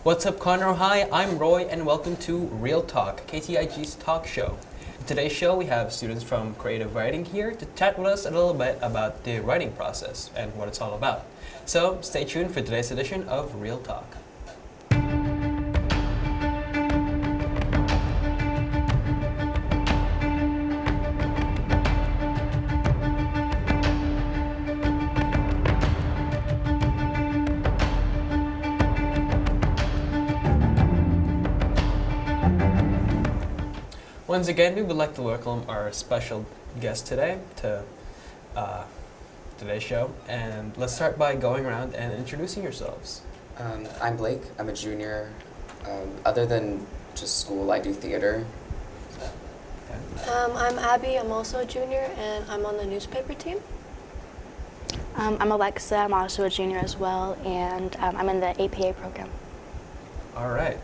What's up, Connor? Hi, I'm Roy, and welcome to Real Talk, KTIG's talk show. In today's show, we have students from creative writing here to chat with us a little bit about the writing process and what it's all about. So stay tuned for today's edition of Real Talk. Once again, we would like to welcome our special guest today to today's show. And let's start by going around and introducing yourselves. I'm Blake. I'm a junior. Other than just school, I do theater. Okay. I'm Abby. I'm also a junior, and I'm on the newspaper team. I'm Alexa. I'm also a junior as well, and I'm in the APA program. All right.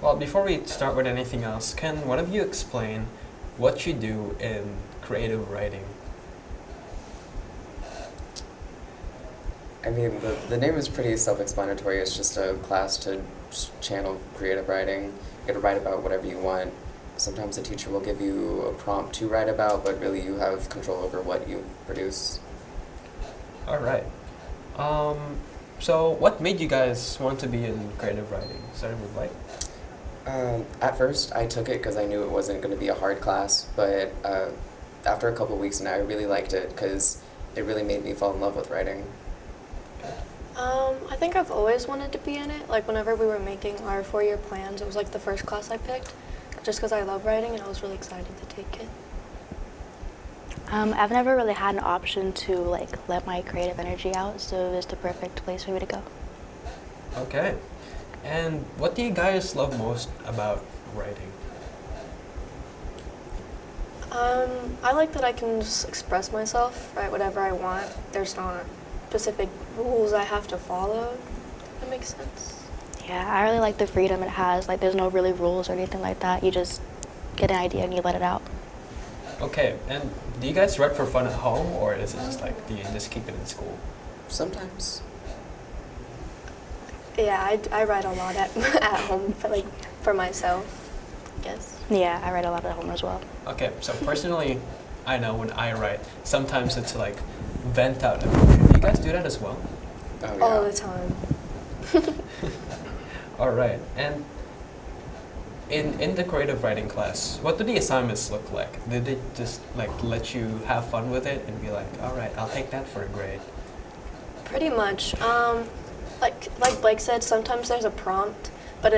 Well, before we start with anything else, can one of you explain what you do in creative writing? I mean, the name is pretty self-explanatory. It's just a class to channel creative writing. You get to write about whatever you want. Sometimes the teacher will give you a prompt to write about, but really you have control over what you produce. All right. So what made you guys want to be in creative writing? Starting with Blake? At first, I took it because I knew it wasn't going to be a hard class, but after a couple weeks now, I really liked it because it really made me fall in love with writing. I think I've always wanted to be in it. Like whenever we were making our 4-year plans, it was like the first class I picked, just because I love writing and I was really excited to take it. I've never really had an option to let my creative energy out, so it was the perfect place for me to go. Okay. And what do you guys love most about writing? I like that I can just express myself, write whatever I want. There's not specific rules I have to follow. That makes sense. Yeah, I really like the freedom it has. Like, there's no really rules or anything like that. You just get an idea and you let it out. Okay, and do you guys write for fun at home, or is it just like, do you just keep it in school? Sometimes. Yeah, I write a lot at home, for myself, I guess. Yeah, I write a lot at home as well. Okay, so personally, I know when I write, sometimes it's like vent out emotion. Do you guys do that as well? Oh, yeah. All the time. All right, and in the creative writing class, what do the assignments look like? Did they just let you have fun with it and be like, all right, I'll take that for a grade? Pretty much. Like Blake said, sometimes there's a prompt, but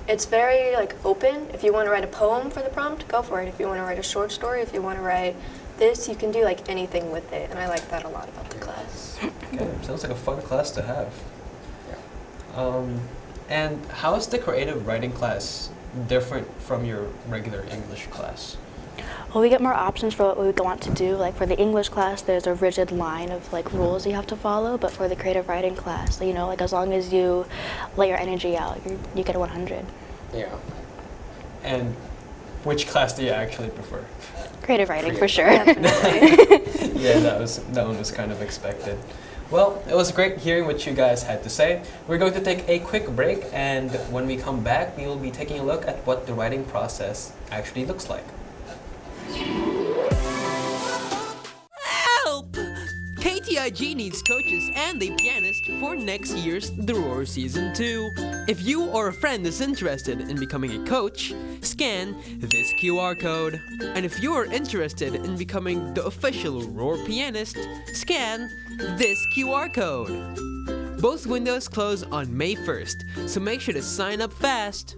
it's very open. If you want to write a poem for the prompt, go for it. If you want to write a short story, if you want to write this, you can do anything with it, and I like that a lot about the class. Okay, sounds like a fun class to have. Yeah. And how is the creative writing class different from your regular English class? Well, we get more options for what we want to do. Like for the English class, there's a rigid line of rules you have to follow. But for the creative writing class, as long as you let your energy out, you get a 100. Yeah. And which class do you actually prefer? Creative writing, for sure. Yeah, that one was kind of expected. Well, it was great hearing what you guys had to say. We're going to take a quick break, and when we come back, we will be taking a look at what the writing process actually looks like. Help! KTIG needs coaches and a pianist for next year's The Roar Season 2. If you or a friend is interested in becoming a coach, scan this QR code. And if you are interested in becoming the official Roar pianist, scan this QR code. Both windows close on May 1st, so make sure to sign up fast.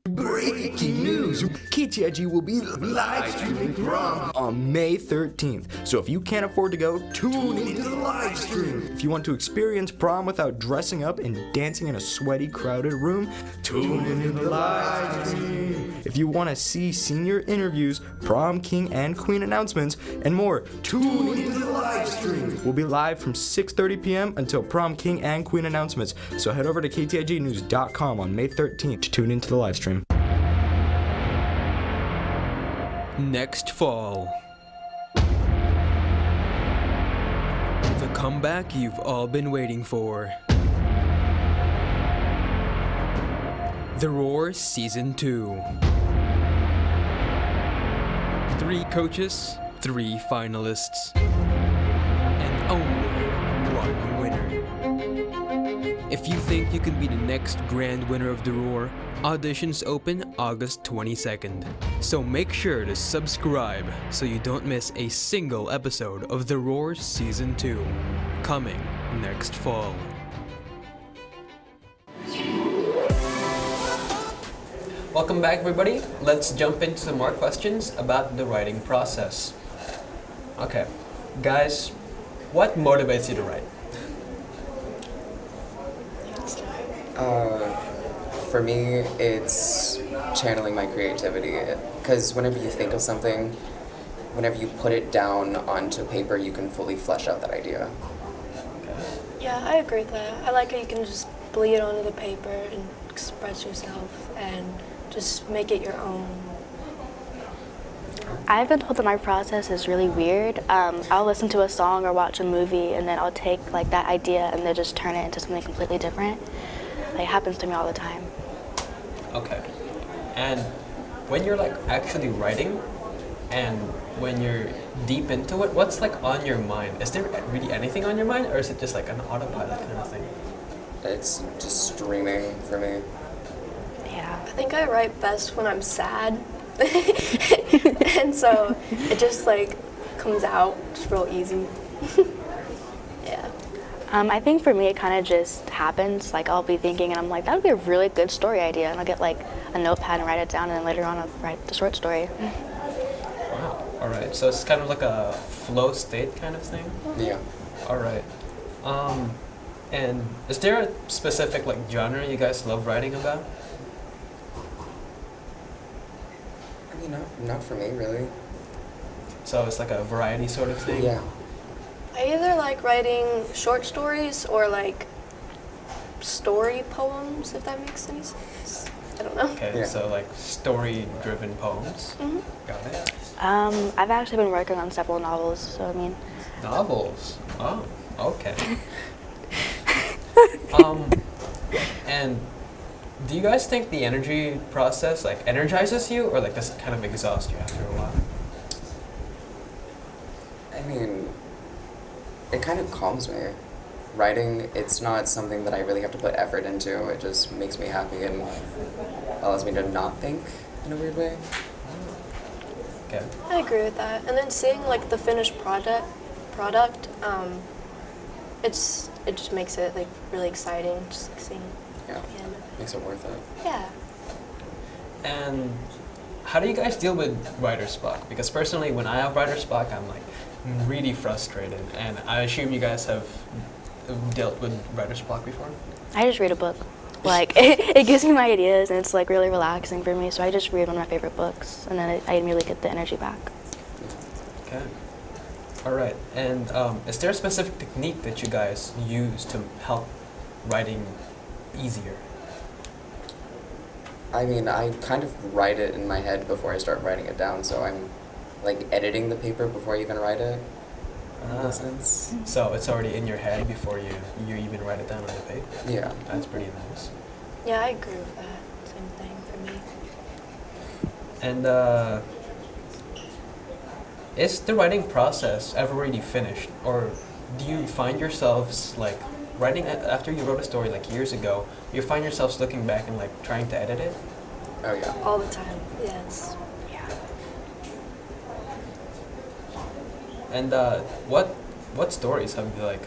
Breaking news! KTIG will be live streaming prom on May 13th. So if you can't afford to go, tune into the live stream. If you want to experience prom without dressing up and dancing in a sweaty, crowded room, tune into the live stream. If you want to see senior interviews, prom king and queen announcements, and more, tune into the live stream. We'll be live from 6:30 p.m. until prom king and queen announcements. So head over to ktignews.com on May 13th to tune into the live stream. Next fall. The comeback you've all been waiting for. The Roar Season 2. 3 coaches, 3 finalists, and only 1 winner. If you think you can be the next grand winner of The Roar, auditions open August 22nd. So make sure to subscribe so you don't miss a single episode of The Roar Season 2, coming next fall. Welcome back, everybody. Let's jump into some more questions about the writing process. Okay, guys, what motivates you to write? For me, it's channeling my creativity. Because whenever you think of something, whenever you put it down onto paper, you can fully flesh out that idea. Yeah, I agree with that. I like how you can just bleed it onto the paper and express yourself and just make it your own. I've been told that my process is really weird. I'll listen to a song or watch a movie, and then I'll take like that idea and then just turn it into something completely different. Like, it happens to me all the time. Okay. And when you're like actually writing and when you're deep into it, what's like on your mind? Is there really anything on your mind, or is it just like an autopilot kind of thing? It's just streaming for me. Yeah. I think I write best when I'm sad. And so it just like comes out just real easy. Yeah. I think for me it kind of just happens. Like, I'll be thinking and I'm like, that would be a really good story idea, and I'll get like a notepad and write it down, and then later on I'll write the short story. Wow. All right. So it's kind of like a flow state kind of thing. Yeah. All right. And is there a specific like genre you guys love writing about? I mean, not for me, really. So it's like a variety sort of thing. Yeah. I either like writing short stories or like story poems, if that makes any sense. I don't know. Okay. Yeah. So like story-driven poems. Mhm. Got it. I've actually been working on several novels, so I mean, Novels. Oh. Okay. And do you guys think the energy process like energizes you, or like does it kind of exhaust you after a while? I mean, it kind of calms me. Writing, it's not something that I really have to put effort into. It just makes me happy and allows me to not think in a weird way. Okay. I agree with that. And then seeing like the finished product, it just makes it like really exciting. Just like seeing. Yeah. the end of it. Makes it worth it. Yeah. And how do you guys deal with writer's block? Because personally, when I have writer's block, I'm like really frustrated, and I assume you guys have dealt with writer's block before. I just read a book. Like, it gives me my ideas, and it's like really relaxing for me, so I just read one of my favorite books, and then I immediately get the energy back. Okay. All right. And is there a specific technique that you guys use to help writing easier? I mean, I kind of write it in my head before I start writing it down, so I'm like editing the paper before I even write it. In Ah. that sense. So it's already in your head before you even write it down on the paper. Yeah. That's pretty nice. Yeah, I agree with that. Same thing for me. And is the writing process ever really finished, or do you find yourselves like writing after you wrote a story like years ago? You find yourselves looking back and like trying to edit it? Oh yeah. All the time. Yes. Yeah. And what stories have you like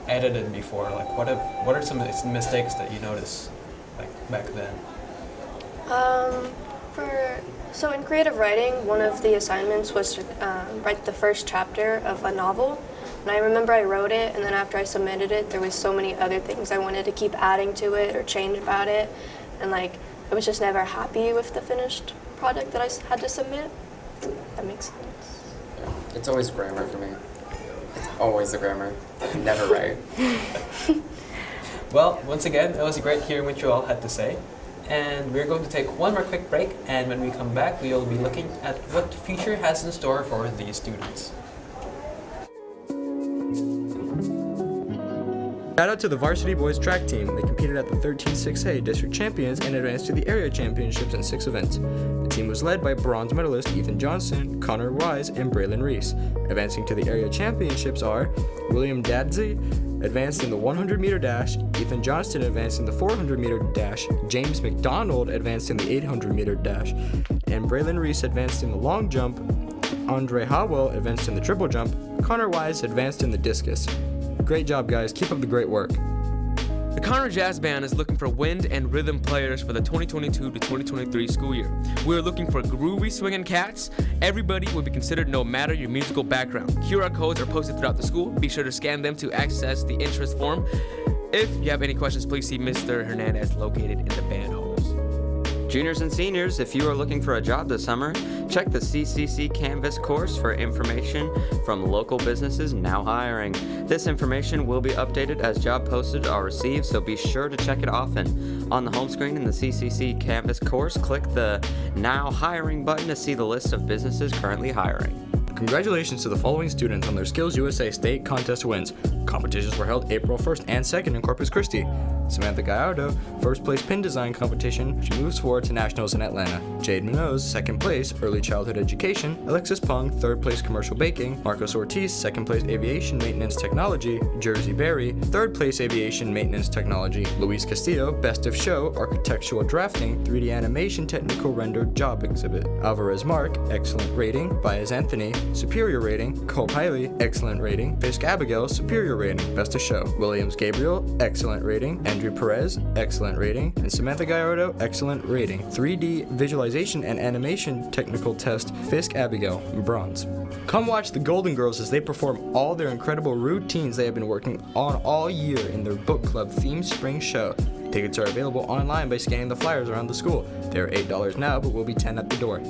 edited before? Like what are some mistakes that you noticed like back then? So in creative writing, one of the assignments was to write the first chapter of a novel. And I remember I wrote it, and then after I submitted it, there was so many other things I wanted to keep adding to it or change about it. And like, I was just never happy with the finished product that I had to submit. That makes sense. Yeah. It's always grammar for me. It's always the grammar. I never write. Well, once again, it was great hearing what you all had to say. And we're going to take one more quick break, and when we come back, we will be looking at what the future has in store for these students. Shout out to the varsity boys track team. They competed at the 13-6A district champions and advanced to the area championships in 6 events. The team was led by bronze medalist Ethan Johnson, Connor Wise, and Braylon Reese. Advancing to the area championships are William Dadsey advanced in the 100-meter dash, Ethan Johnston advanced in the 400-meter dash, James McDonald advanced in the 800-meter dash, and Braylon Reese advanced in the long jump. Andre Howell advanced in the triple jump. Connor Wise advanced in the discus. Great job, guys. Keep up the great work. The Conner Jazz Band is looking for wind and rhythm players for the 2022 to 2023 school year. We're looking for groovy swinging cats. Everybody will be considered no matter your musical background. QR codes are posted throughout the school. Be sure to scan them to access the interest form. If you have any questions, please see Mr. Hernandez located in the band halls. Juniors and seniors, if you are looking for a job this summer, check the CCC Canvas course for information from local businesses now hiring. This information will be updated as job postings are received, so be sure to check it often. On the home screen in the CCC Canvas course, click the Now Hiring button to see the list of businesses currently hiring. Congratulations to the following students on their Skills USA State Contest wins. Competitions were held April 1st and 2nd in Corpus Christi. Samantha Gallardo, first place pin design competition. She moves forward to nationals in Atlanta. Jade Munoz, second place, early childhood education. Alexis Pung, third place, commercial baking. Marcos Ortiz, second place, aviation maintenance technology. Jersey Berry, third place, aviation maintenance technology. Luis Castillo, best of show, architectural drafting, 3D animation technical rendered job exhibit. Alvarez Mark, excellent rating. Baez Anthony, superior rating. Cole Piley, excellent rating. Fisk Abigail, superior rating, best of show. Williams Gabriel, excellent rating. Andrew Perez, excellent rating. And Samantha Gallardo, excellent rating. 3D visualization and animation technical test, Fisk Abigail, bronze. Come watch the Golden Girls as they perform all their incredible routines they have been working on all year in their book club themed spring show. Tickets are available online by scanning the flyers around the school. They are $8 now, but will be $10 at the door.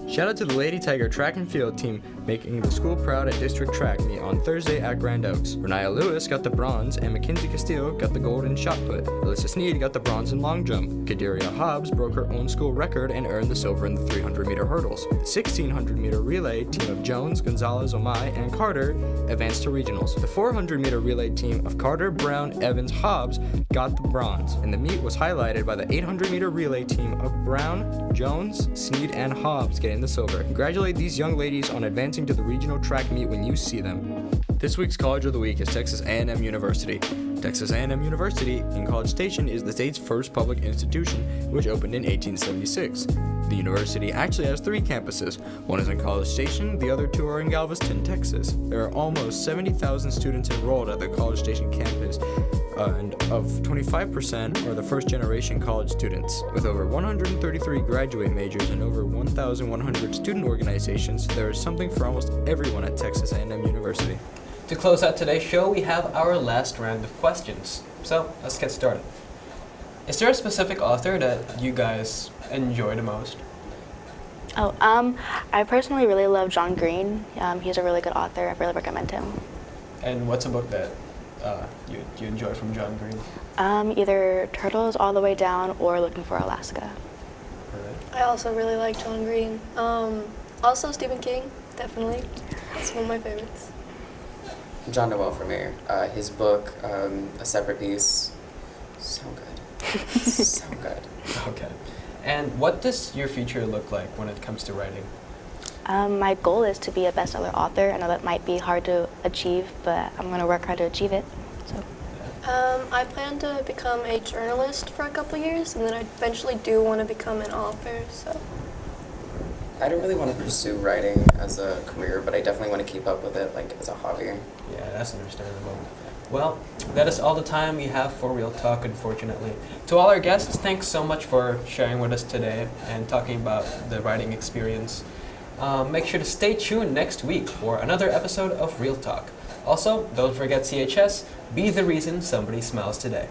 Shout out to the Lady Tiger track and field team making the school proud at district track meet on Thursday at Grand Oaks. Renaya Lewis got the bronze and Mackenzie Castillo got the gold in shot put. Alyssa Sneed got the bronze in long jump. Kadiria Hobbs broke her own school record and earned the silver in the 300-meter hurdles. The 1600-meter relay team of Jones, Gonzalez, Omai, and Carter advanced to regionals. The 400-meter relay team of Carter, Brown, Evans, Hobbs got the bronze, and the meet was highlighted by the 800-meter relay team of Brown, Jones, Sneed, and Hobbs getting the silver. Congratulate these young ladies on advancing to the regional track meet when you see them. This week's College of the Week is Texas A&M University. Texas A&M University in College Station is the state's first public institution, which opened in 1876. The university actually has 3 campuses. One is in College Station, the other 2 are in Galveston, Texas. There are almost 70,000 students enrolled at the College Station campus, and of 25% are the first-generation college students. With over 133 graduate majors and over 1,100 student organizations, there is something for almost everyone at Texas A&M University. To close out today's show, we have our last round of questions. So let's get started. Is there a specific author that you guys enjoy the most? I personally really love John Green. He's a really good author. I really recommend him. And what's a book that you enjoy from John Green? Either Turtles All the Way Down or Looking for Alaska. I also really like John Green. Also Stephen King, definitely. That's one of my favorites. John Noel for me. His book, A Separate Piece, so good. So good. Okay. And what does your future look like when it comes to writing? My goal is to be a bestseller author. I know that might be hard to achieve, but I'm going to work hard to achieve it. So. I plan to become a journalist for a couple years, and then I eventually do want to become an author. So. I don't really want to pursue writing as a career, but I definitely want to keep up with it, like, as a hobby. Yeah, that's understandable. Well, that is all the time we have for Real Talk, unfortunately. To all our guests, thanks so much for sharing with us today and talking about the writing experience. Make sure to stay tuned next week for another episode of Real Talk. Also, don't forget CHS, be the reason somebody smiles today.